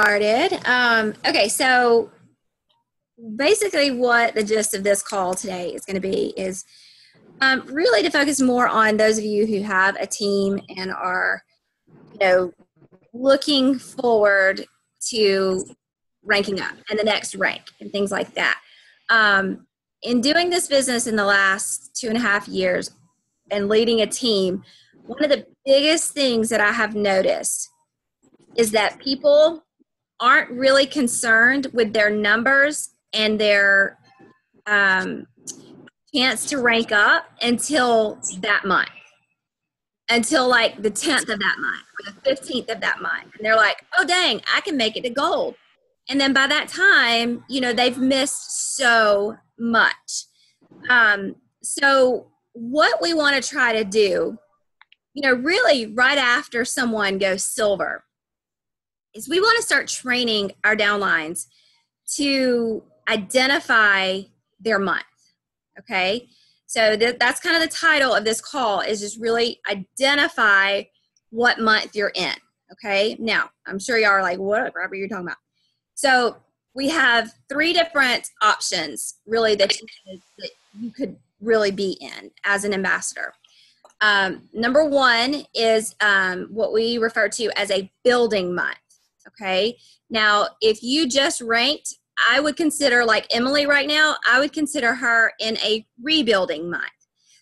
Started. Okay, so basically what the gist of this call today is going to be is really to focus more on those of you who have a team and are, looking forward to ranking up and the next rank and things like that. In doing this business in the last 2.5 years and leading a team, one of the biggest things that I have noticed is that people aren't really concerned with their numbers and their chance to rank up until that month, until like the 10th of that month or the 15th of that month. And they're like, oh, dang, I can make it to gold. And then by that time, they've missed so much. So what we want to try to do, really right after someone goes silver, is we want to start training our downlines to identify their month, okay? So that's kind of the title of this call, is just really identify what month you're in, okay? Now, I'm sure y'all are like, what, Robert, you're talking about? So we have 3 different options, really, that you could really be in as an ambassador. Number 1 is what we refer to as a building month. Okay. Now, if you just ranked, I would consider, like Emily right now, I would consider her in a rebuilding month.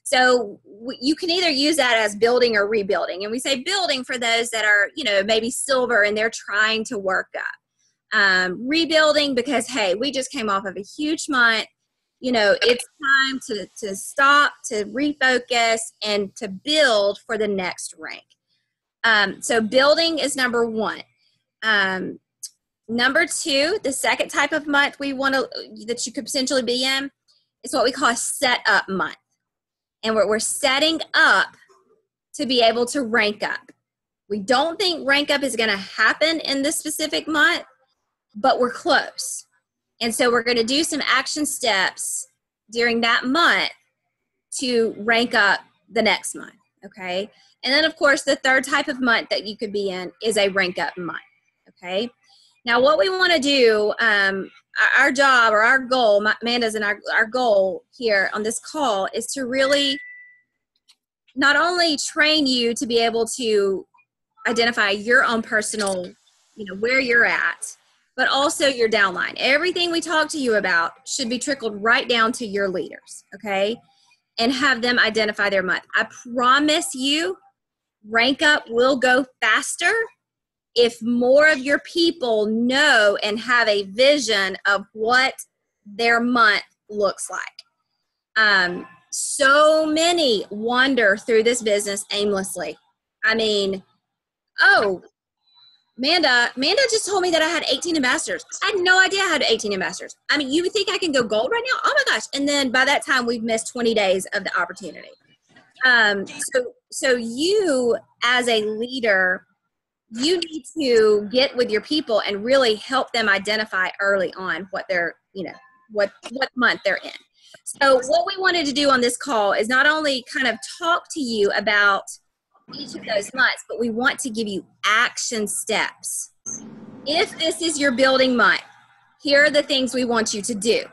So you can either use that as building or rebuilding. And we say building for those that are, maybe silver and they're trying to work up. Rebuilding because, hey, we just came off of a huge month. It's time to stop, to refocus, and to build for the next rank. So building is number 1. Number 2, the second type of month that you could potentially be in is what we call a set up month. And we're setting up to be able to rank up. We don't think rank up is going to happen in this specific month, but we're close. And so we're going to do some action steps during that month to rank up the next month. Okay. And then of course, the third type of month that you could be in is a rank up month. Okay. Now, what we want to do, our job or our goal, Manda's and our goal here on this call is to really not only train you to be able to identify your own personal, where you're at, but also your downline. Everything we talk to you about should be trickled right down to your leaders, okay? And have them identify their month. I promise you, rank up will go faster if more of your people know and have a vision of what their month looks like. So many wander through this business aimlessly. I mean, Manda just told me that I had 18 ambassadors. I had no idea I had 18 ambassadors. I mean, you would think I can go gold right now? Oh my gosh. And then by that time, we've missed 20 days of the opportunity. So you as a leader, you need to get with your people and really help them identify early on what they're, what month they're in. So what we wanted to do on this call is not only kind of talk to you about each of those months, but we want to give you action steps. If this is your building month, here are the things we want you to do.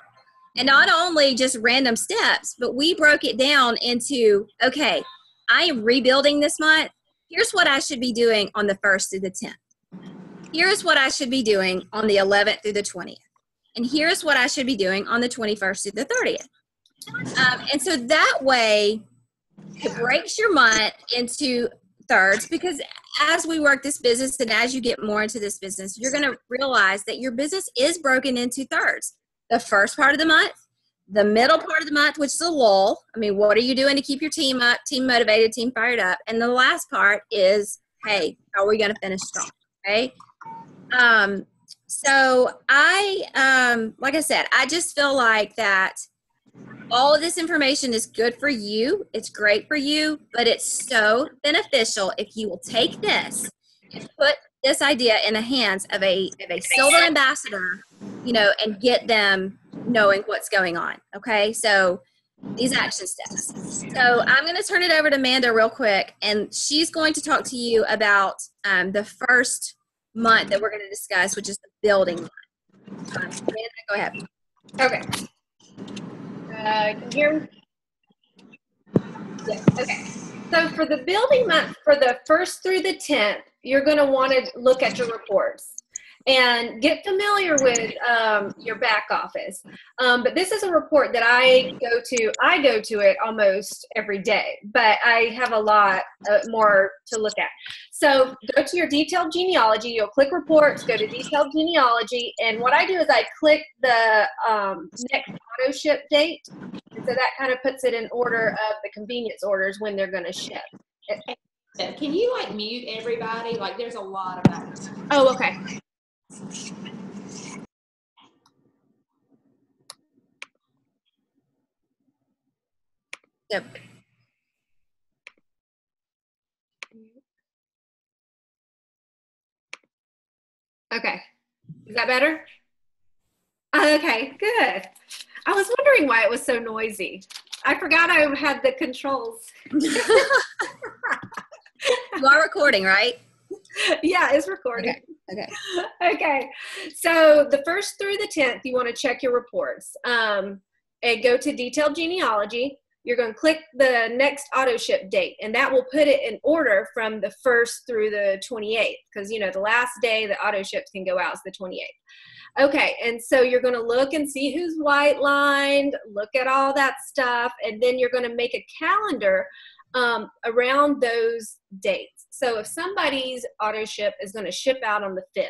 And not only just random steps, but we broke it down into, okay, I am rebuilding this month. Here's what I should be doing on the 1st through the 10th. Here's what I should be doing on the 11th through the 20th. And here's what I should be doing on the 21st through the 30th. And so that way, it breaks your month into thirds, because as we work this business and as you get more into this business, you're going to realize that your business is broken into thirds. The first part of the month, the middle part of the month, which is a lull. I mean, what are you doing to keep your team up, team motivated, team fired up? And the last part is, hey, how are we going to finish strong? Okay. So like I said, I just feel like that all of this information is good for you. It's great for you, but it's so beneficial if you will take this and put this idea in the hands of a silver ambassador, and get them knowing what's going on. Okay. So these action steps. So I'm going to turn it over to Manda real quick, and she's going to talk to you about the first month that we're going to discuss, which is the building month. Amanda, go ahead. Okay. Can you hear me? Yeah. Okay. So for the building month, for the 1st through the 10th, you're going to want to look at your reports and get familiar with your back office. But this is a report that I go to it almost every day, but I have a lot more to look at. So go to your detailed genealogy, you'll click reports, go to detailed genealogy, and what I do is I click the next auto ship date. And so that kind of puts it in order of the convenience orders when they're going to ship. Can you like mute everybody? Like there's a lot of background. Oh, okay. Yep. Okay. Is that better? Okay, good. I was wondering why it was so noisy. I forgot I had the controls. You are recording, right? Yeah, it's recording. Okay. Okay. So the 1st through the 10th, you want to check your reports. And go to detailed genealogy. You're going to click the next auto ship date, and that will put it in order from the 1st through the 28th, because the last day the auto ships can go out is the 28th. Okay, and so you're going to look and see who's white lined, look at all that stuff, and then you're going to make a calendar around those dates. So if somebody's auto ship is going to ship out on the 5th,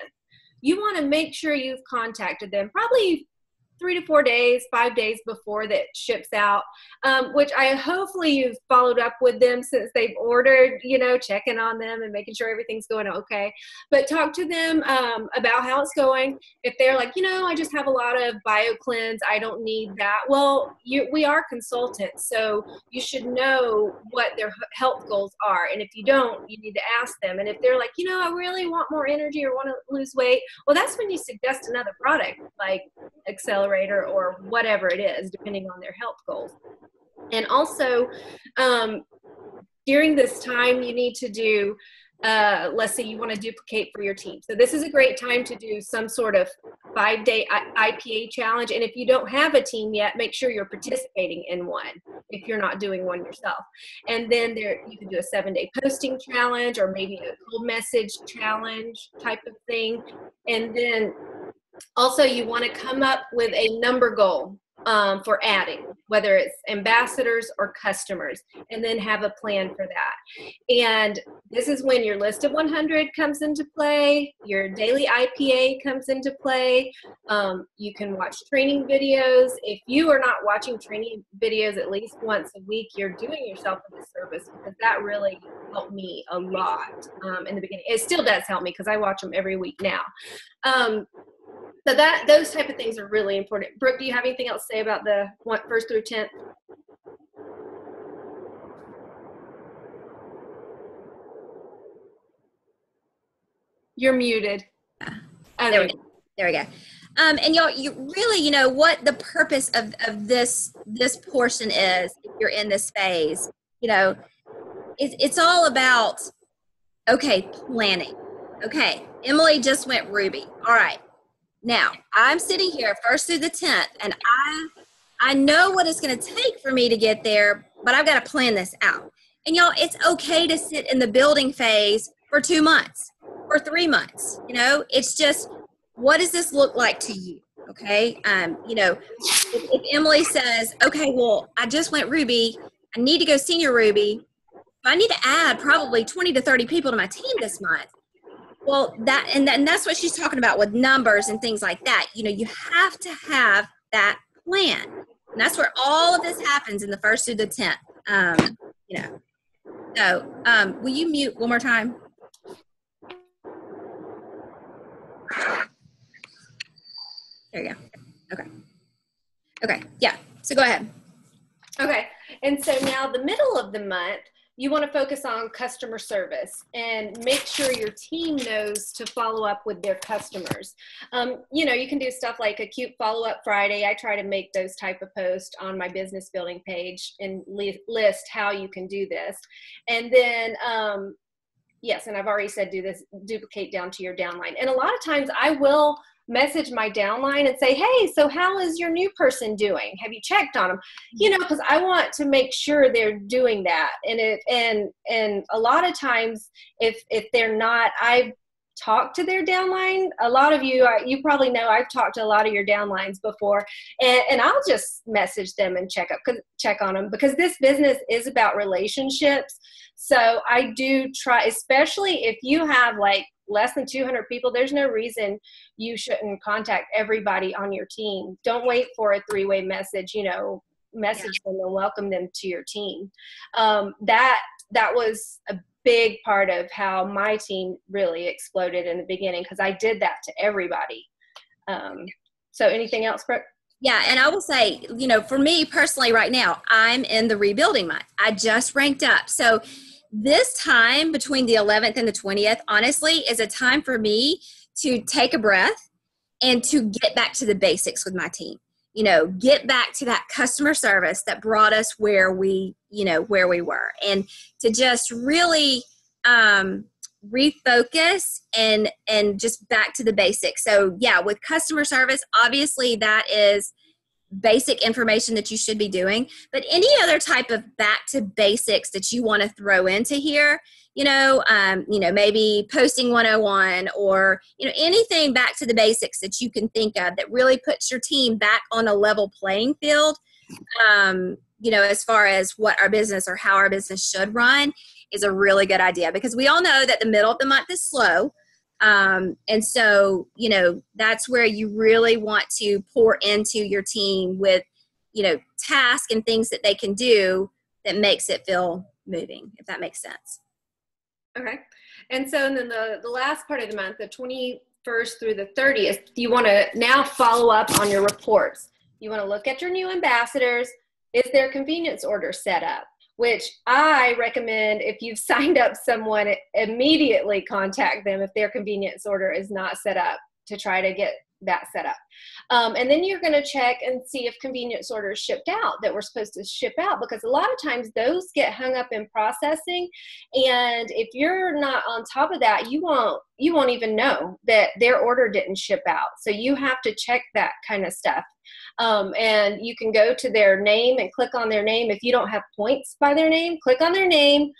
you want to make sure you've contacted them probably 3 to 4 days, 5 days before that ships out, which hopefully you've followed up with them since they've ordered, checking on them and making sure everything's going okay. But talk to them about how it's going. If they're like, I just have a lot of BioCleanse, I don't need that. Well, we are consultants, so you should know what their health goals are. And if you don't, you need to ask them. And if they're like, I really want more energy or want to lose weight, well, that's when you suggest another product like Accelerator or whatever it is, depending on their health goals. And also, during this time, you need to do, let's say you want to duplicate for your team. So this is a great time to do some sort of 5-day IPA challenge. And if you don't have a team yet, make sure you're participating in one if you're not doing one yourself. And then you can do a 7-day posting challenge or maybe a cold message challenge type of thing. And then also, you want to come up with a number goal for adding, whether it's ambassadors or customers, and then have a plan for that. And this is when your list of 100 comes into play, your daily IPA comes into play. You can watch training videos. If you are not watching training videos at least once a week, you're doing yourself a disservice, because that really helped me a lot in the beginning. It still does help me because I watch them every week now. So those type of things are really important. Brooke, do you have anything else to say about the 1st through 10th? You're muted. There we go. And y'all, you really, what the purpose of this portion is, if you're in this phase, it's all about, okay, planning. Okay, Emily just went Ruby. All right. Now, I'm sitting here 1st through the 10th, and I know what it's going to take for me to get there, but I've got to plan this out. And y'all, it's okay to sit in the building phase for 2 months or 3 months. It's just, what does this look like to you? Okay. If Emily says, okay, well, I just went Ruby, I need to go senior Ruby, I need to add probably 20 to 30 people to my team this month. Well, that's what she's talking about with numbers and things like that. You have to have that plan. And that's where all of this happens in the 1st through the 10th. So, will you mute one more time? There you go. Okay. Yeah. So go ahead. Okay. And so now the middle of the month, you want to focus on customer service and make sure your team knows to follow up with their customers. You can do stuff like a cute follow-up Friday. I try to make those type of posts on my business building page and list how you can do this. And then Yes, and I've already said do this, duplicate down to your downline. And a lot of times I will message my downline and say, hey, so how is your new person doing? Have you checked on them? You know, because I want to make sure they're doing that. And a lot of times if they're not, I've talked to their downline. A lot of you, you probably know I've talked to a lot of your downlines before, and I'll just message them and check on them, because this business is about relationships. So I do try, especially if you have like less than 200 people, there's no reason you shouldn't contact everybody on your team. Don't wait for a three-way message, you know, message them and welcome them to your team. That was a big part of how my team really exploded in the beginning, because I did that to everybody. So anything else, Brooke? Yeah, and I will say, you know, for me personally right now, I'm in the rebuilding month. I just ranked up. So this time between the 11th and the 20th, honestly, is a time for me to take a breath and to get back to the basics with my team. You know, get back to that customer service that brought us where we were, and to just really refocus and just back to the basics. So yeah, with customer service, obviously that is basic information that you should be doing, but any other type of back to basics that you want to throw into here, maybe posting 101, or, anything back to the basics that you can think of that really puts your team back on a level playing field, as far as what our business or how our business should run, is a really good idea, because we all know that the middle of the month is slow. And so, that's where you really want to pour into your team with, tasks and things that they can do that makes it feel moving, if that makes sense. Okay. And so then the last part of the month, the 21st through the 30th, you want to now follow up on your reports. You want to look at your new ambassadors. Is their convenience order set up? Which I recommend, if you've signed up someone, immediately contact them if their convenience order is not set up, to try to get that set up. And then you're going to check and see if convenience orders shipped out that we're supposed to ship out, because a lot of times those get hung up in processing. And if you're not on top of that, you won't even know that their order didn't ship out. So you have to check that kind of stuff. And you can go to their name and click on their name. If you don't have points by their name, click on their name,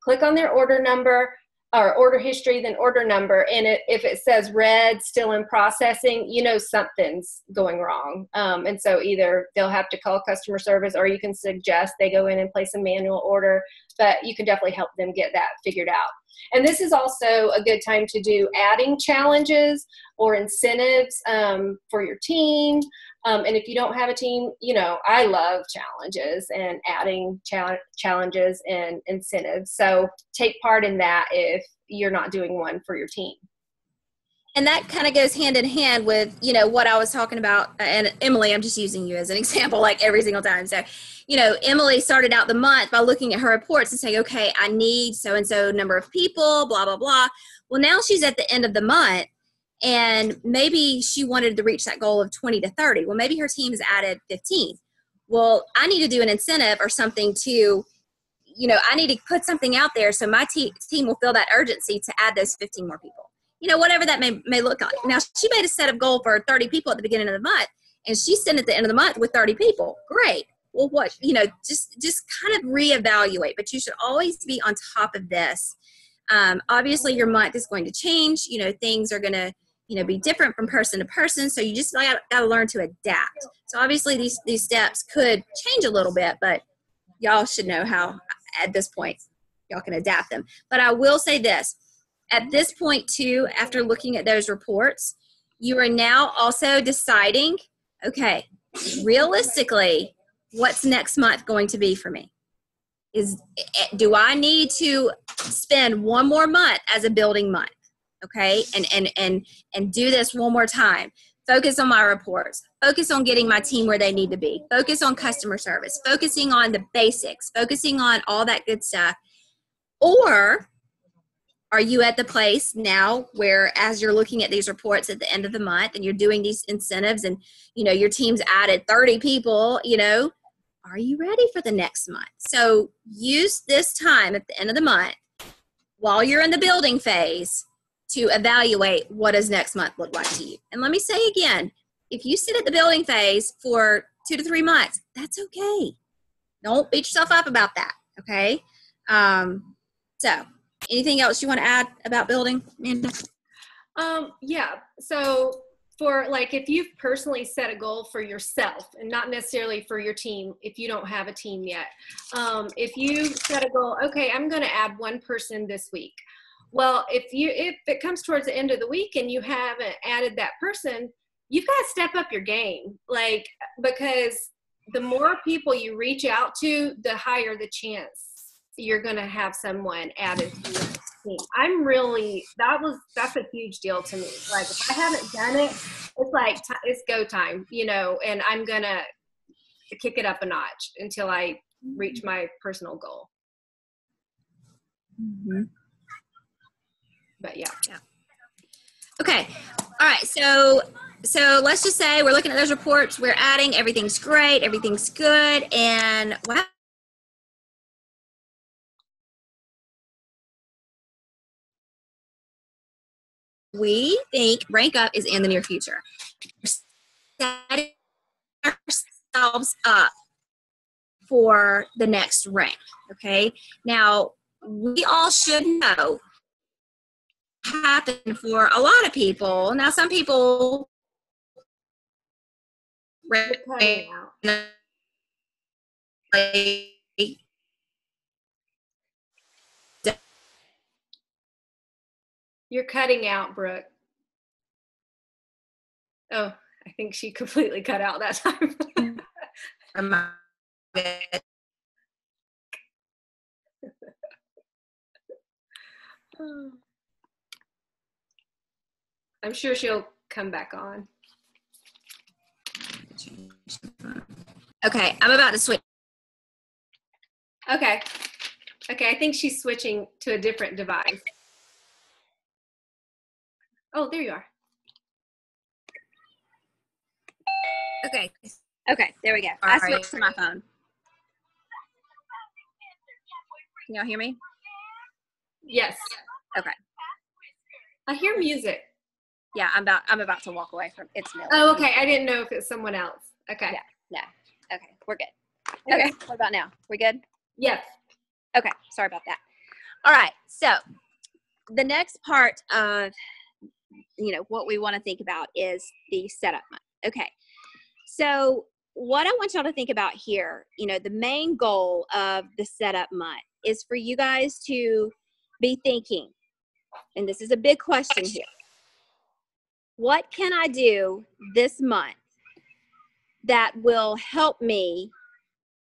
click on their order number or order history, then order number. And if it says red, still in processing, something's going wrong. And so either they'll have to call customer service, or you can suggest they go in and place a manual order, but you can definitely help them get that figured out. And this is also a good time to do adding challenges or incentives for your team. And if you don't have a team, I love challenges and adding challenges and incentives. So take part in that if you're not doing one for your team. And that kind of goes hand in hand with, what I was talking about. And Emily, I'm just using you as an example, like every single time. So, Emily started out the month by looking at her reports and saying, okay, I need so-and-so number of people, blah, blah, blah. Well, now she's at the end of the month, and maybe she wanted to reach that goal of 20 to 30. Well, maybe her team has added 15. Well, I need to do an incentive or something to, I need to put something out there so my team will feel that urgency to add those 15 more people. Whatever that may look like. Now, she made a set of goal for 30 people at the beginning of the month, and she's sitting at the end of the month with 30 people. Great. Well, just kind of reevaluate, but you should always be on top of this. Obviously, your month is going to change. Things are going to, be different from person to person. So you just got to learn to adapt. So obviously, these steps could change a little bit, but y'all should know how, at this point, y'all can adapt them. But I will say this. At this point, too, after looking at those reports, you are now also deciding, okay, realistically, what's next month going to be for me? Do I need to spend one more month as a building month? Okay, and do this one more time. Focus on my reports. Focus on getting my team where they need to be. Focus on customer service. Focusing on the basics. Focusing on all that good stuff. Or are you at the place now where, as you're looking at these reports at the end of the month and you're doing these incentives and, your team's added 30 people, are you ready for the next month? So use this time at the end of the month while you're in the building phase to evaluate what does next month look like to you. And let me say again, if you sit at the building phase for 2 to 3 months, that's okay. Don't beat yourself up about that, okay? So anything else you want to add about building, Manda? Yeah. So for like, if you've personally set a goal for yourself and not necessarily for your team, if you don't have a team yet, if you set a goal, okay, I'm going to add one person this week. Well, if it comes towards the end of the week and you haven't added that person, you've got to step up your game. Like, because the more people you reach out to, the higher the chance you're going to have someone added to your team. That's a huge deal to me. Like, if I haven't done it, it's like, it's go time, you know, and I'm going to kick it up a notch until I reach my personal goal. Mm-hmm. But yeah. Okay. All right. So let's just say we're looking at those reports. We're adding. Everything's great. Everything's good. And wow. We think rank up is in the near future. We're setting ourselves up for the next rank. Okay. Now, we all should know happen for a lot of people. Now, some people You're cutting out, Brooke. Oh, I think she completely cut out that time. I'm sure she'll come back on. Okay, I'm about to switch. Okay, I think she's switching to a different device. Oh, there you are. Okay, there we go. I switched to my phone. Can y'all hear me? Yes. Okay. I hear music. Yeah, I'm about to walk away from it's Millie. Oh, okay. I didn't know if it's someone else. Okay. Yeah. Okay, we're good. Okay, what about now? We good? Yes. Okay, sorry about that. All right, so the next part of, what we want to think about is the setup month. Okay, so what I want y'all to think about here, the main goal of the setup month is for you guys to be thinking, and this is a big question here. What can I do this month that will help me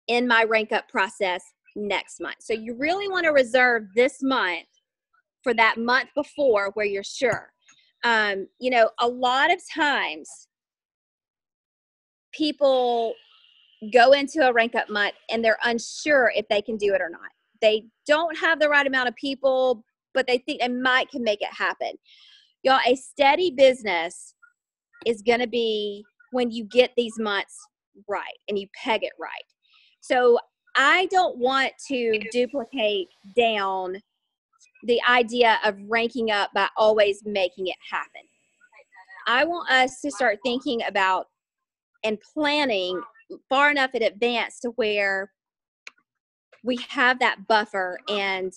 in my rank up process next month? So you really want to reserve this month for that month before where you're sure. A lot of times people go into a rank up month and they're unsure if they can do it or not. They don't have the right amount of people, but they think they can make it happen. Y'all, a steady business is going to be when you get these months right and you peg it right. So I don't want to duplicate down the idea of ranking up by always making it happen. I want us to start thinking about and planning far enough in advance to where we have that buffer. And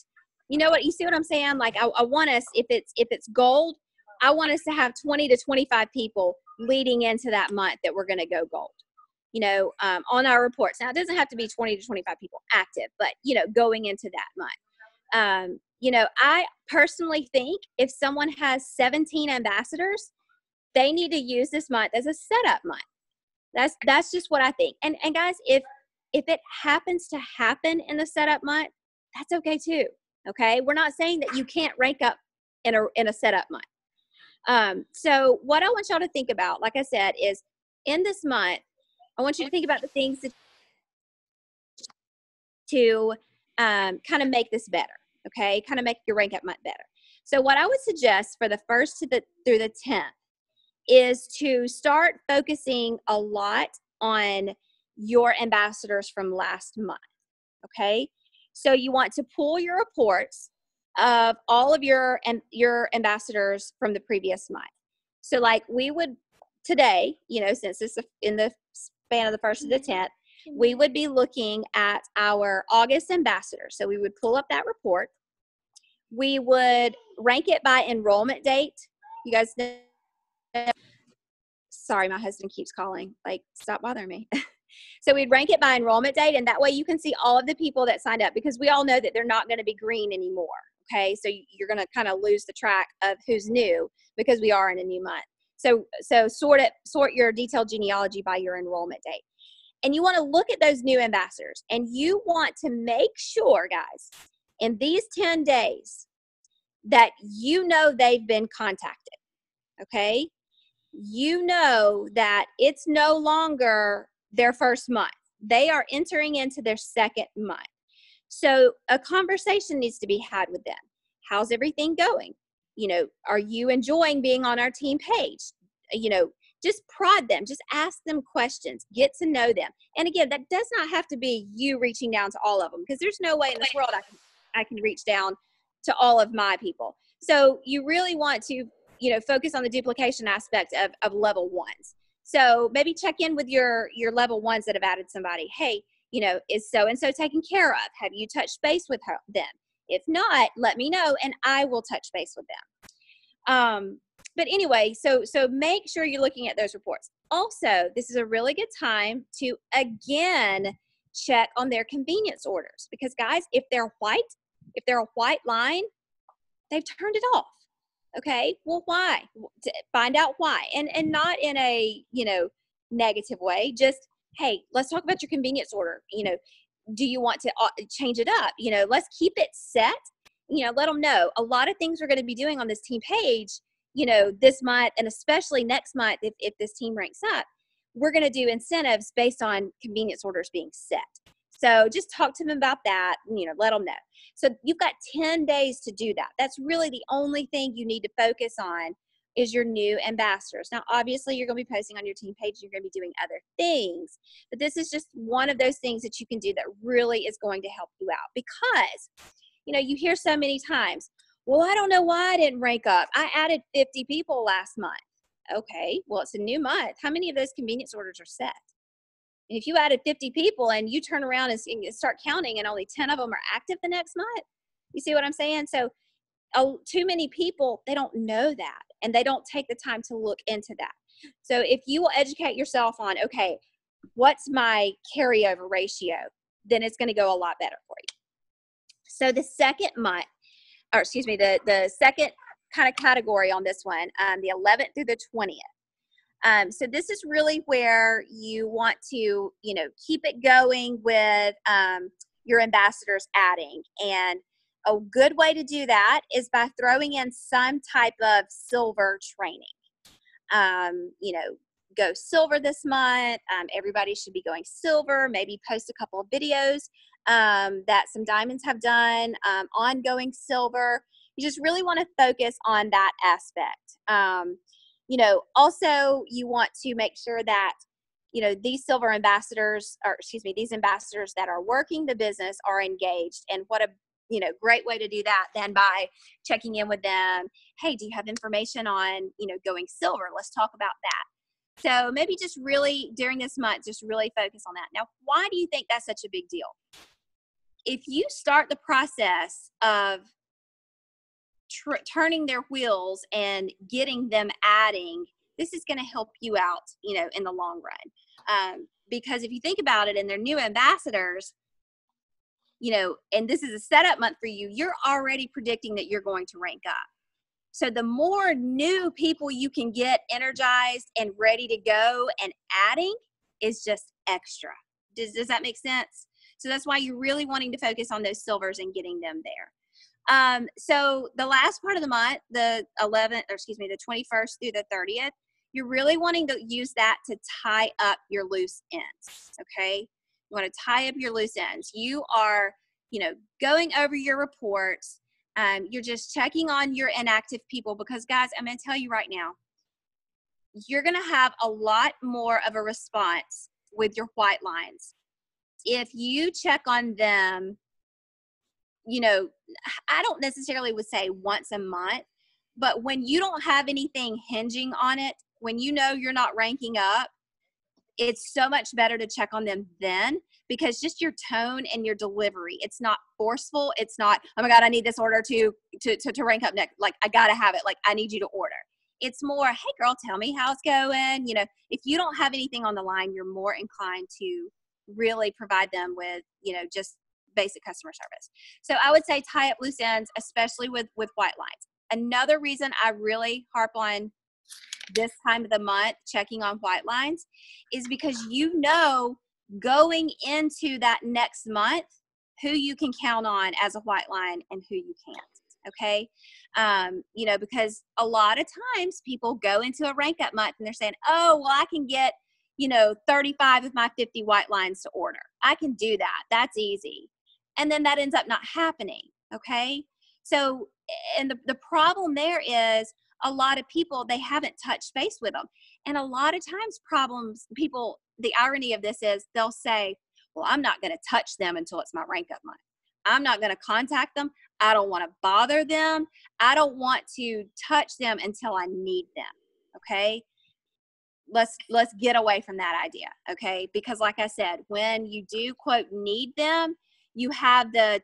you see what I'm saying? Like I want us, if it's gold, I want us to have 20 to 25 people leading into that month that we're going to go gold, on our reports. Now, it doesn't have to be 20 to 25 people active, but, going into that month. I personally think if someone has 17 ambassadors, they need to use this month as a setup month. That's just what I think. And guys, if it happens to happen in the setup month, that's okay too. Okay. We're not saying that you can't rank up in a setup month. So what I want y'all to think about, like I said, is in this month, I want you to think about the things to kind of make this better. Okay. Kind of make your rank up month better. So what I would suggest for the 1st through the 10th is to start focusing a lot on your ambassadors from last month. Okay. So you want to pull your reports of all of your ambassadors from the previous month. So like we would today, since it's in the span of the 1st to the 10th, we would be looking at our August ambassadors. So we would pull up that report. We would rank it by enrollment date. You guys know. Sorry, my husband keeps calling. Like, stop bothering me. So we'd rank it by enrollment date, and that way you can see all of the people that signed up, because we all know that they're not going to be green anymore. Okay, so you're going to kind of lose the track of who's new because we are in a new month. So sort your detailed genealogy by your enrollment date. And you want to look at those new ambassadors, and you want to make sure, guys, in these 10 days that they've been contacted. Okay? You know that it's no longer their first month. They are entering into their second month. So a conversation needs to be had with them. How's everything going? Are you enjoying being on our team page? Just prod them, just ask them questions, get to know them. And again, that does not have to be you reaching down to all of them, because there's no way in this world I can reach down to all of my people. So you really want to, focus on the duplication aspect of level ones. So maybe check in with your level ones that have added somebody. Hey, is so-and-so taken care of? Have you touched base with them? If not, let me know and I will touch base with them. But anyway, so make sure you're looking at those reports. Also, this is a really good time to, again, check on their convenience orders, because guys, if they're a white line, they've turned it off. Okay, well, why? Find out why, and not in a negative way. Just, hey, let's talk about your convenience order. Do you want to change it up? Let's keep it set. Let them know a lot of things we're going to be doing on this team page. This month, and especially next month, if this team ranks up, we're going to do incentives based on convenience orders being set. So just talk to them about that, let them know. So you've got 10 days to do that. That's really the only thing you need to focus on is your new ambassadors. Now, obviously, you're going to be posting on your team page. You're going to be doing other things. But this is just one of those things that you can do that really is going to help you out. Because, you hear so many times, well, I don't know why I didn't rank up. I added 50 people last month. Okay, well, it's a new month. How many of those convenience orders are set? And if you added 50 people and you turn around and start counting and only 10 of them are active the next month, you see what I'm saying? So too many people, they don't know that, and they don't take the time to look into that. So if you will educate yourself on, okay, what's my carryover ratio, then it's going to go a lot better for you. So the second month, or excuse me, the second kind of category on this one, the 11th through the 20th. So this is really where you want to, keep it going with your ambassadors adding. And a good way to do that is by throwing in some type of silver training. Go silver this month. Everybody should be going silver. Maybe post a couple of videos that some diamonds have done, ongoing silver. You just really want to focus on that aspect. Also you want to make sure that, these silver ambassadors, these ambassadors that are working the business are engaged. And what a, great way to do that than by checking in with them. Hey, do you have information on, going silver? Let's talk about that. So maybe just really during this month, just really focus on that. Now, why do you think that's such a big deal? If you start the process of turning their wheels and getting them adding, this is going to help you out, in the long run. Because if you think about it, and they're new ambassadors, and this is a setup month for you, you're already predicting that you're going to rank up. So the more new people you can get energized and ready to go and adding is just extra. Does that make sense? So that's why you're really wanting to focus on those silvers and getting them there. So the last part of the month, the 21st through the 30th, you're really wanting to use that to tie up your loose ends. Okay. You want to tie up your loose ends. You are, going over your reports. You're just checking on your inactive people, because guys, I'm going to tell you right now, you're going to have a lot more of a response with your white lines if you check on them, you know, I don't necessarily would say once a month, but when you don't have anything hinging on it, when you know you're not ranking up, it's so much better to check on them then, because just your tone and your delivery, it's not forceful. It's not, oh my God, I need this order to rank up next. Like, I got to have it. Like, I need you to order. It's more, hey girl, tell me how it's going. You know, if you don't have anything on the line, you're more inclined to really provide them with, you know, just basic customer service. So I would say tie up loose ends, especially with white lines. Another reason I really harp on this time of the month checking on white lines is because, you know, going into that next month, who you can count on as a white line and who you can't. Okay. You know, because a lot of times people go into a rank up month and they're saying, oh, well, I can get, you know, 35 of my 50 white lines to order. I can do that. That's easy. And then that ends up not happening. Okay. So, and the problem there is, a lot of people, they haven't touched base with them. And a lot of times people, the irony of this is they'll say, well, I'm not going to touch them until it's my rank up month. I'm not going to contact them. I don't want to bother them. I don't want to touch them until I need them. Okay. Let's get away from that idea. Okay. Because like I said, when you do quote need them, you have the,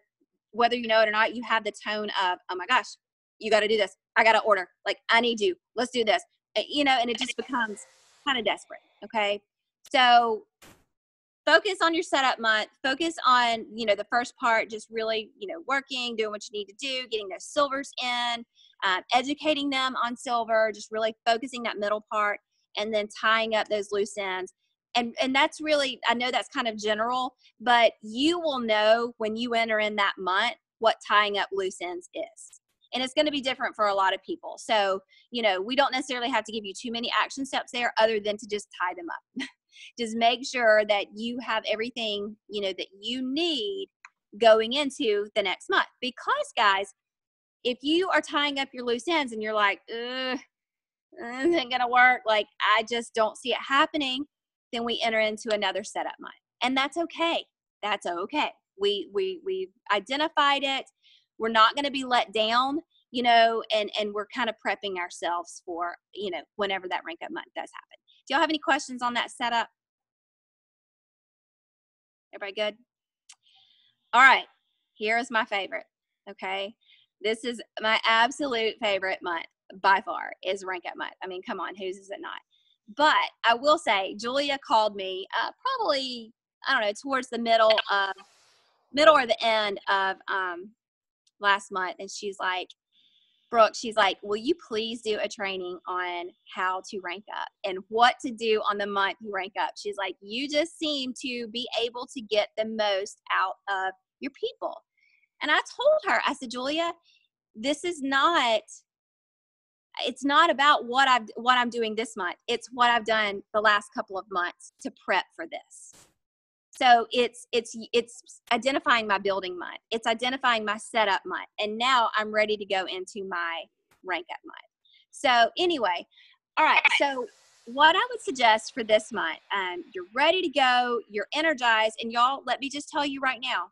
whether you know it or not, you have the tone of, oh my gosh, you got to do this. I got to order. Like, I need you. Let's do this. You know, and it just becomes kind of desperate. Okay. So focus on your setup month. Focus on, you know, the first part, just really, you know, working, doing what you need to do, getting those silvers in, educating them on silver, just really focusing that middle part, and then tying up those loose ends. And that's really, I know that's kind of general, but you will know when you enter in that month what tying up loose ends is. And it's going to be different for a lot of people. So, you know, we don't necessarily have to give you too many action steps there other than to just tie them up. Just make sure that you have everything, you know, that you need going into the next month. Because, guys, if you are tying up your loose ends and you're like, this isn't going to work, like, I just don't see it happening, then we enter into another setup month. And that's okay. That's okay. We've identified it. We're not going to be let down, you know, and we're kind of prepping ourselves for, you know, whenever that rank up month does happen. Do y'all have any questions on that setup? Everybody good? All right. Here is my favorite. Okay. This is my absolute favorite month by far, is rank up month. I mean, come on, whose is it not? But I will say, Julia called me probably, I don't know, towards the middle or the end of last month, and she's like, Brooke, she's like, will you please do a training on how to rank up and what to do on the month you rank up? She's like, you just seem to be able to get the most out of your people. And I told her, I said, Julia, this is not, it's not about what I'm doing this month. It's what I've done the last couple of months to prep for this. So it's identifying my building month. It's identifying my setup month. And now I'm ready to go into my rank up month. So anyway, all right. So what I would suggest for this month, you're ready to go, you're energized, and y'all, let me just tell you right now,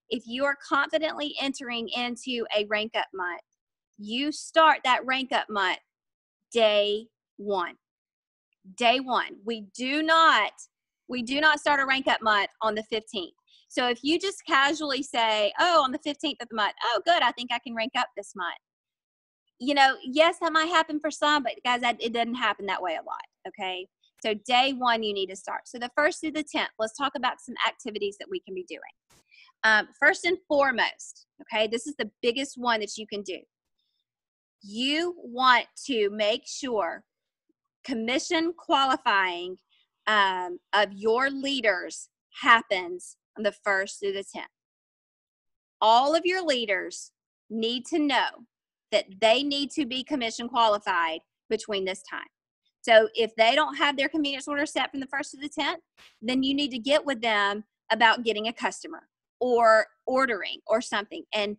if you are confidently entering into a rank up month, you start that rank up month day one. Day one. We do not start a rank up month on the 15th. So if you just casually say, oh, on the 15th of the month, oh, good, I think I can rank up this month. You know, yes, that might happen for some, but guys, it doesn't happen that way a lot. Okay. So day one, you need to start. So the 1st through the 10th, let's talk about some activities that we can be doing. First and foremost, okay, this is the biggest one that you can do. You want to make sure commission qualifying of your leaders happens on the 1st through the 10th. All of your leaders need to know that they need to be commission qualified between this time. So if they don't have their convenience order set from the 1st to the 10th, then you need to get with them about getting a customer or ordering or something. And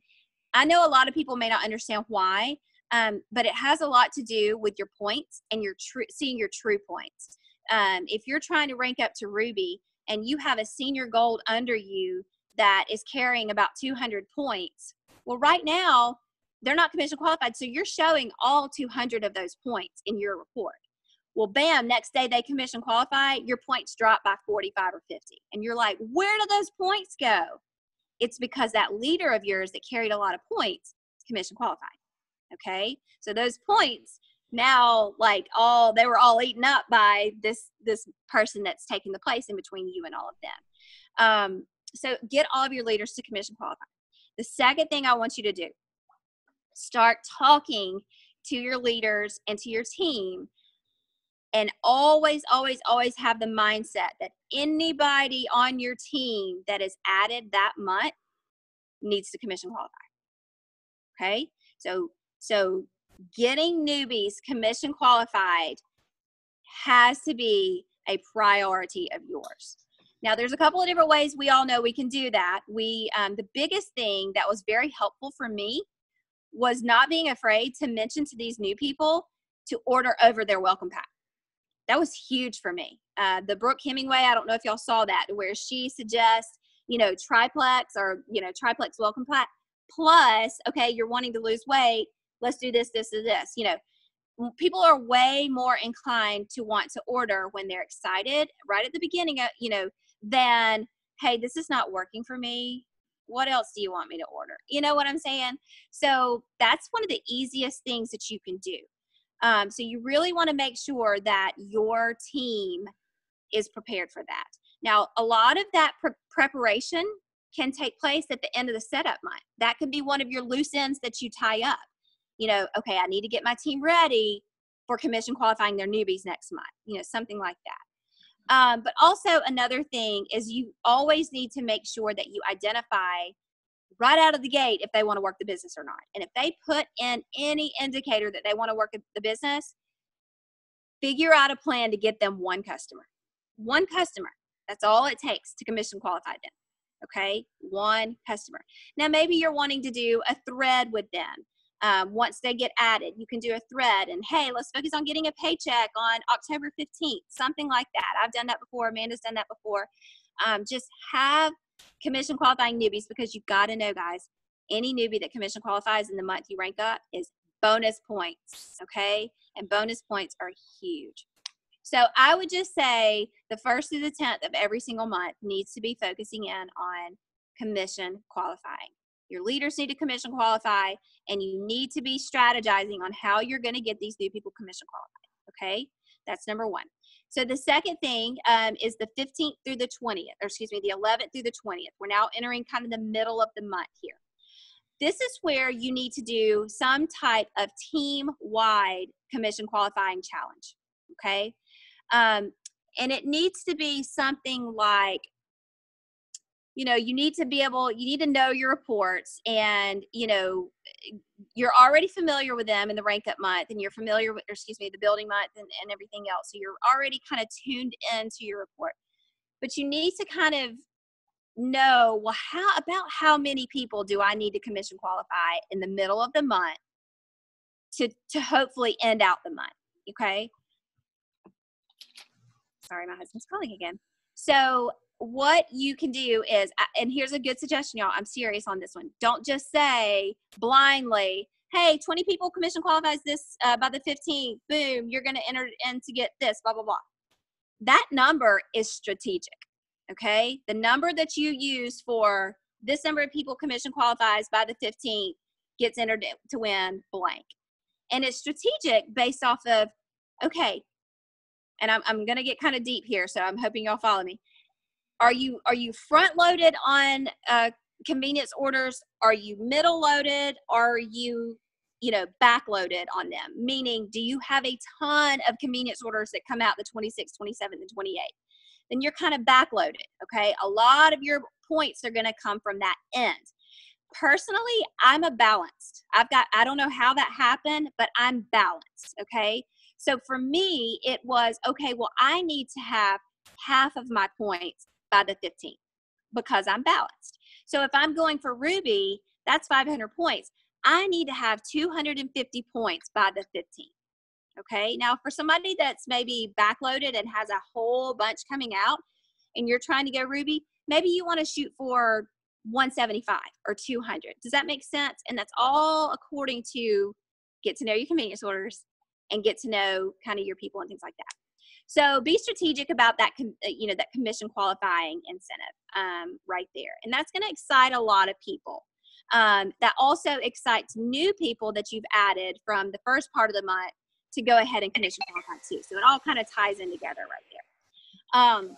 I know a lot of people may not understand why, but it has a lot to do with your points and your seeing your true points. If you're trying to rank up to Ruby and you have a senior gold under you that is carrying about 200 points. Well, right now, they're not commission qualified, so you're showing all 200 of those points in your report. Well, bam, next day they commission qualify, your points drop by 45 or 50. And you're like, where do those points go? It's because that leader of yours that carried a lot of points commission qualified. Okay, so those points now, like they were all eaten up by this person that's taking the place in between you and all of them. So get all of your leaders to commission qualify. The second thing I want you to do, start talking to your leaders and to your team, and always, always, always have the mindset that anybody on your team that is added that month needs to commission qualify. Okay, so getting newbies commission qualified has to be a priority of yours. Now, there's a couple of different ways we all know we can do that. The biggest thing that was very helpful for me was not being afraid to mention to these new people to order over their welcome pack. That was huge for me. The Brooke Hemingway, I don't know if y'all saw that, where she suggests, triplex or, triplex welcome pack. Plus, okay, you're wanting to lose weight. Let's do this, this, and this. People are way more inclined to want to order when they're excited right at the beginning of, than, hey, this is not working for me. What else do you want me to order? You know what I'm saying? So that's one of the easiest things that you can do. So you really want to make sure that your team is prepared for that. Now, a lot of that preparation can take place at the end of the setup month. That could be one of your loose ends that you tie up. Okay, I need to get my team ready for commission qualifying their newbies next month, something like that. But also another thing is you always need to make sure that you identify right out of the gate if they want to work the business or not. And if they put in any indicator that they want to work the business, figure out a plan to get them one customer. One customer. That's all it takes to commission qualify them. Okay, one customer. Now, maybe you're wanting to do a thread with them. Once they get added, you can do a thread and, hey, let's focus on getting a paycheck on October 15th, something like that. I've done that before. Amanda's done that before. Just have commission qualifying newbies, because you've got to know, guys, any newbie that commission qualifies in the month you rank up is bonus points, okay? And bonus points are huge. So I would just say the 1st through the 10th of every single month needs to be focusing in on commission qualifying. Your leaders need to commission qualify, and you need to be strategizing on how you're going to get these new people commission qualified, okay? That's number one. So the second thing is the 15th through the 20th, or excuse me, the 11th through the 20th. We're now entering kind of the middle of the month here. This is where you need to do some type of team-wide commission qualifying challenge, okay? And it needs to be something like, you need to know your reports, and, you're already familiar with them in the rank up month, and you're familiar with, the building month and everything else. So you're already kind of tuned into your report, but you need to kind of know, well, how many people do I need to commission qualify in the middle of the month to hopefully end out the month. Okay. Sorry, my husband's calling again. So what you can do is, and here's a good suggestion, y'all. I'm serious on this one. Don't just say blindly, hey, 20 people commission qualifies this by the 15th. Boom, you're going to enter in to get this, blah, blah, blah. That number is strategic, okay? The number that you use for this number of people commission qualifies by the 15th gets entered to win blank. And it's strategic based off of, okay, and I'm going to get kind of deep here, so I'm hoping y'all follow me. Are you front loaded on convenience orders? Are you middle loaded? Are you back loaded on them? Meaning, do you have a ton of convenience orders that come out the 26th, 27th, and 28th? Then you're kind of back loaded, okay? A lot of your points are going to come from that end. Personally, I'm a balanced. I don't know how that happened, but I'm balanced, okay? So for me, it was, okay, well, I need to have half of my points by the 15th because I'm balanced. So if I'm going for Ruby, that's 500 points. I need to have 250 points by the 15th, okay? Now, for somebody that's maybe backloaded and has a whole bunch coming out and you're trying to go Ruby, maybe you want to shoot for 175 or 200. Does that make sense? And that's all according to get to know your convenience orders and get to know kind of your people and things like that. So be strategic about that, that commission qualifying incentive right there. And that's going to excite a lot of people. That also excites new people that you've added from the first part of the month to go ahead and commission qualify too. So it all kind of ties in together right there.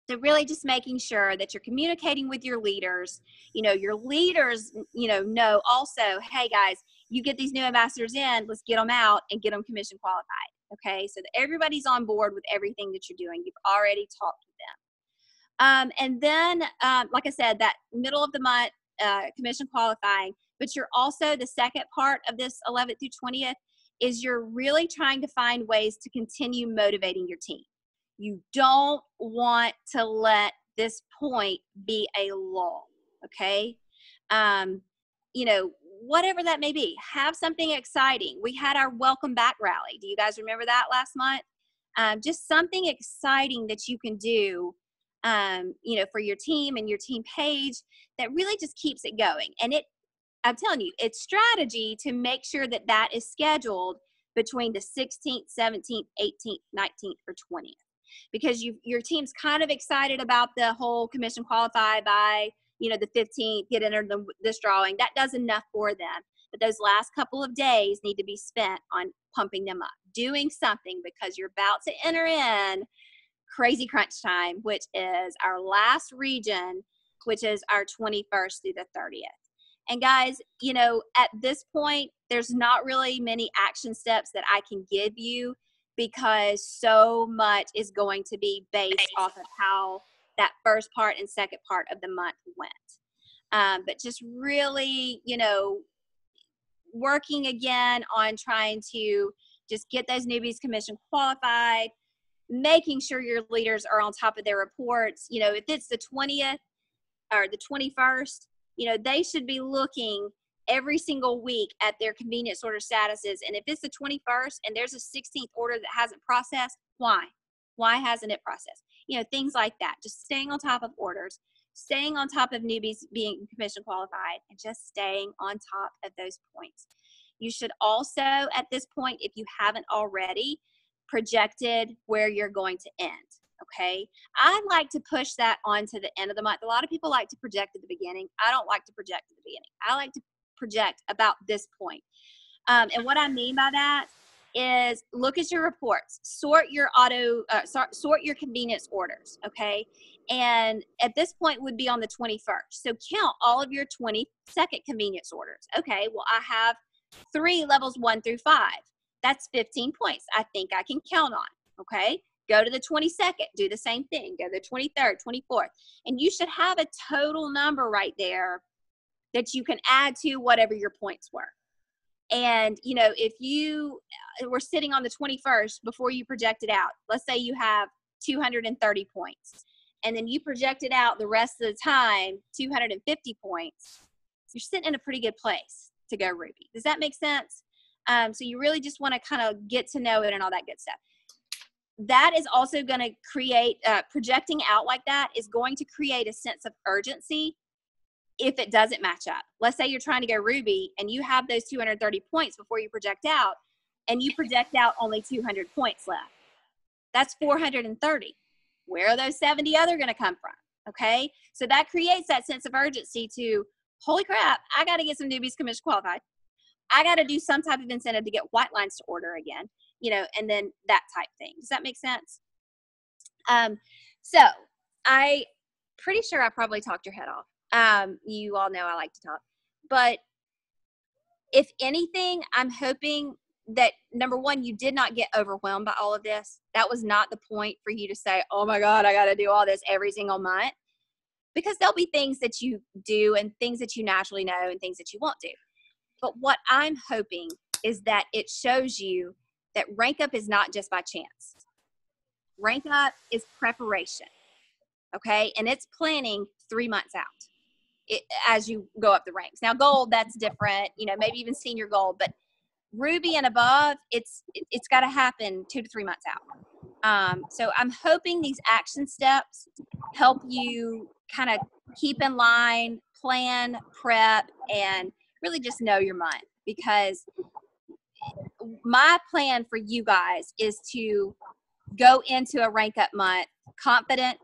So really just making sure that you're communicating with your leaders. Your leaders, know also, hey guys, you get these new ambassadors in, let's get them out and get them commission qualified. Okay, so that everybody's on board with everything that you're doing. You've already talked with them. And then, like I said, that middle of the month commission qualifying, but you're also, the second part of this 11th through 20th is you're really trying to find ways to continue motivating your team. You don't want to let this point be a lull, okay? Whatever that may be, have something exciting. We had our welcome back rally. Do you guys remember that last month? Just something exciting that you can do, for your team and your team page that really just keeps it going. And I'm telling you, it's strategy to make sure that that is scheduled between the 16th, 17th, 18th, 19th, or 20th. Because your team's kind of excited about the whole commission qualify by, the 15th, get entered this drawing. That does enough for them. But those last couple of days need to be spent on pumping them up, doing something, because you're about to enter in crazy crunch time, which is our last region, which is our 21st through the 30th. And guys, at this point, there's not really many action steps that I can give you, because so much is going to be based off of how that first part and second part of the month went. But just really, working again on trying to just get those newbies commission qualified, making sure your leaders are on top of their reports. If it's the 20th or the 21st, they should be looking every single week at their convenience order statuses. And if it's the 21st and there's a 16th order that hasn't processed, why? Why hasn't it processed? Things like that. Just staying on top of orders, staying on top of newbies being commission qualified, and just staying on top of those points. You should also, at this point, if you haven't already, projected where you're going to end. Okay. I like to push that on to the end of the month. A lot of people like to project at the beginning. I don't like to project at the beginning. I like to project about this point. And what I mean by that is look at your reports, sort your convenience orders. Okay. And at this point would be on the 21st. So count all of your 22nd convenience orders. Okay. Well, I have 3 levels 1 through 5. That's 15 points. I think I can count on. Okay. Go to the 22nd, do the same thing. Go to the 23rd, 24th. And you should have a total number right there that you can add to whatever your points were. And, if you were sitting on the 21st before you projected out, let's say you have 230 points, and then you projected out the rest of the time 250 points, you're sitting in a pretty good place to go Ruby. Does that make sense? So you really just want to kind of get to know it and all that good stuff. That is also going to create, projecting out like that is going to create a sense of urgency if it doesn't match up. Let's say you're trying to go Ruby and you have those 230 points before you project out, and you project out only 200 points left. That's 430. Where are those 70 other going to come from? Okay. So that creates that sense of urgency to, holy crap, I got to get some newbies commission qualified. I got to do some type of incentive to get white lines to order again, and then that type thing. Does that make sense? So I pretty sure I probably talked your head off. You all know I like to talk, but if anything, I'm hoping that, number one, you did not get overwhelmed by all of this. That was not the point for you to say, oh my God, I got to do all this every single month, because there'll be things that you do and things that you naturally know and things that you won't do. But what I'm hoping is that it shows you that rank up is not just by chance. Rank up is preparation. Okay. And it's planning 3 months out as you go up the ranks. Now gold, that's different, maybe even senior gold, but Ruby and above, it's got to happen 2 to 3 months out. So I'm hoping these action steps help you kind of keep in line, plan, prep, and really just know your month, because my plan for you guys is to go into a rank up month confident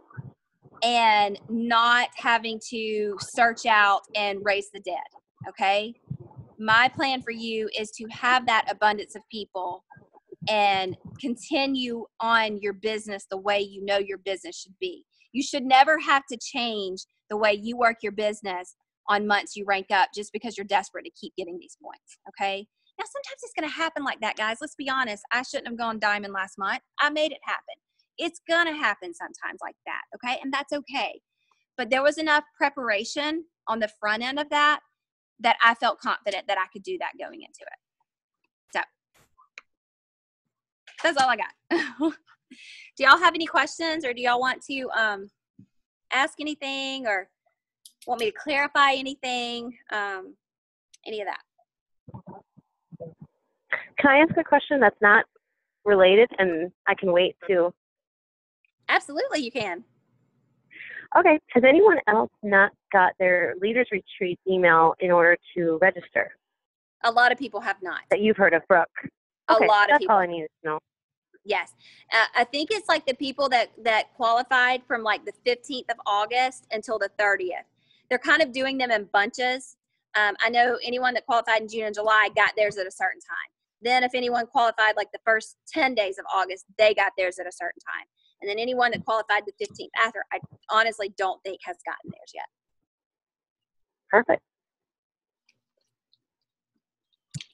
and not having to search out and raise the dead. Okay. My plan for you is to have that abundance of people and continue on your business the way you know your business should be. You should never have to change the way you work your business on months you rank up just because you're desperate to keep getting these points. Okay. Now, sometimes it's going to happen like that, guys. Let's be honest. I shouldn't have gone diamond last month. I made it happen. It's going to happen sometimes like that. Okay. And that's okay. But there was enough preparation on the front end of that I felt confident that I could do that going into it. So that's all I got. Do y'all have any questions, or do y'all want to ask anything, or want me to clarify anything? Any of that? Can I ask a question that's not related and I can wait to? Absolutely, you can. Okay. Has anyone else not got their Leaders Retreat email in order to register? A lot of people have not. That you've heard of, Brooke? Okay, a lot of that's people. all I needed to know. Yes. I think it's like the people that qualified from like the 15th of August until the 30th. They're kind of doing them in bunches. I know anyone that qualified in June and July got theirs at a certain time. Then if anyone qualified like the first 10 days of August, they got theirs at a certain time. And then anyone that qualified the 15th after, I honestly don't think has gotten theirs yet. Perfect.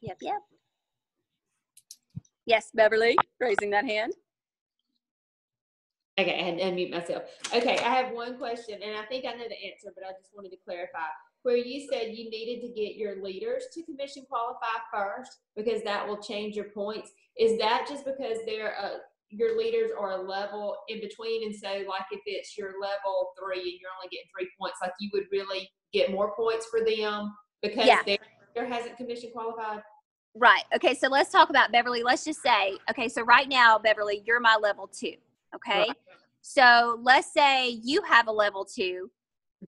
Yep. Yes, Beverly, raising that hand. Okay, I had to unmute myself. Okay, I have one question, and I think I know the answer, but I just wanted to clarify. Where you said you needed to get your leaders to commission qualify first because that will change your points. Is that just because they're your leaders are a level in between, and so like if it's your level 3 and you're only getting 3 points, like you would really get more points for them because their leader hasn't commission qualified? Right. Okay, so let's talk about Beverly. Let's just say, okay, so right now, Beverly, you're my level 2. Okay. Right. So let's say you have a level 2.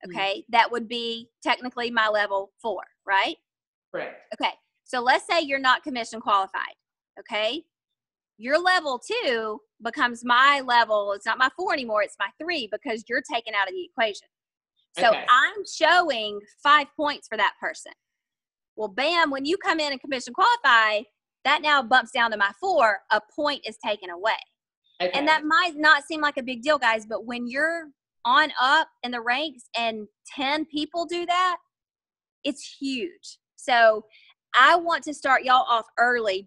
Okay. Mm-hmm. That would be technically my level 4, right? Right. Okay. So let's say you're not commission qualified. Okay. Your level 2 becomes my level. It's not my 4 anymore. It's my 3 because you're taken out of the equation. So I'm showing 5 points for that person. Well, bam, when you come in and commission qualify, that now bumps down to my 4. A point is taken away. Okay. And that might not seem like a big deal, guys, but when you're on up in the ranks and 10 people do that, it's huge. So I want to start y'all off early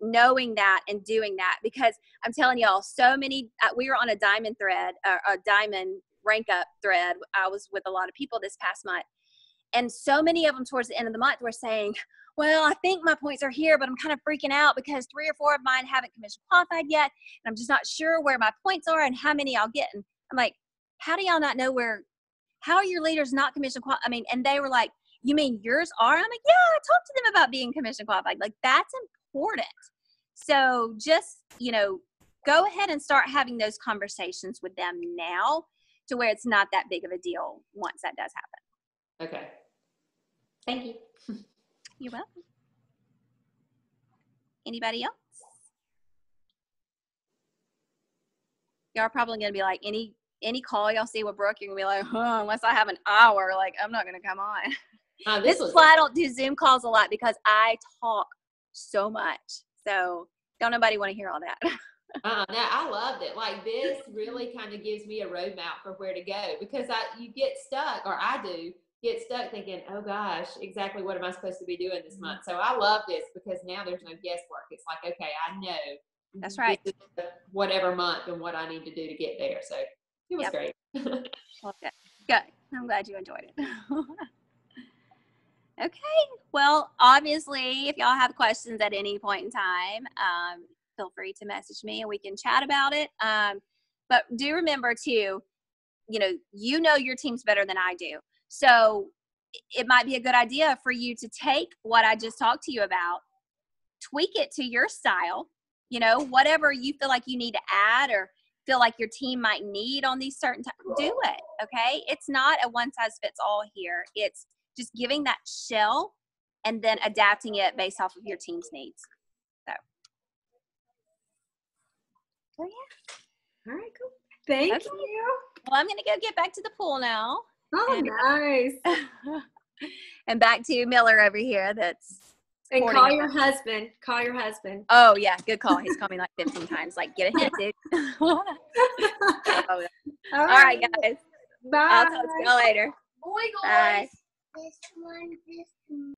knowing that and doing that, because I'm telling y'all, so many, we were on a diamond thread, a diamond rank up thread. I was with a lot of people this past month. And so many of them towards the end of the month were saying, well, I think my points are here, but I'm kind of freaking out because 3 or 4 of mine haven't commission qualified yet. And I'm just not sure where my points are and how many I'll get. And I'm like, how do y'all not know how are your leaders not commission qualified? I mean, and they were like, you mean yours are? I'm like, yeah, I talked to them about being commission qualified. Like, that's important. So just, go ahead and start having those conversations with them now to where it's not that big of a deal once that does happen. Okay. Thank you. You're welcome. Anybody else? Y'all are probably going to be like, any call y'all see with Brooke, you're going to be like, unless I have an hour, like, I'm not going to come on. This is why I don't do Zoom calls a lot, because I talk so much. So don't nobody want to hear all that. No, I loved it. Like, this really kind of gives me a roadmap for where to go, because you get stuck, or I do get stuck thinking, oh gosh, exactly what am I supposed to be doing this month? So I love this because now there's no guesswork. It's like, okay, I know. That's right. This is whatever month and what I need to do to get there. So it was great. Well, good. I'm glad you enjoyed it. Okay. Well, obviously, if y'all have questions at any point in time, feel free to message me and we can chat about it. But do remember too, you know your teams better than I do. So it might be a good idea for you to take what I just talked to you about, tweak it to your style, whatever you feel like you need to add, or feel like your team might need on these certain times, do it. Okay. It's not a one size fits all here. It's just giving that shell and then adapting it based off of your team's needs. So yeah. All right, cool. Thank you. Well, I'm going to go get back to the pool now. Oh, nice. And back to Miller over here. And call your husband. Call your husband. Oh, yeah. Good call. He's called me like 15 times. Like, get a hint, dude. All right, guys. Bye. I'll talk to y'all later. Bye, guys. Bye. This one, this one.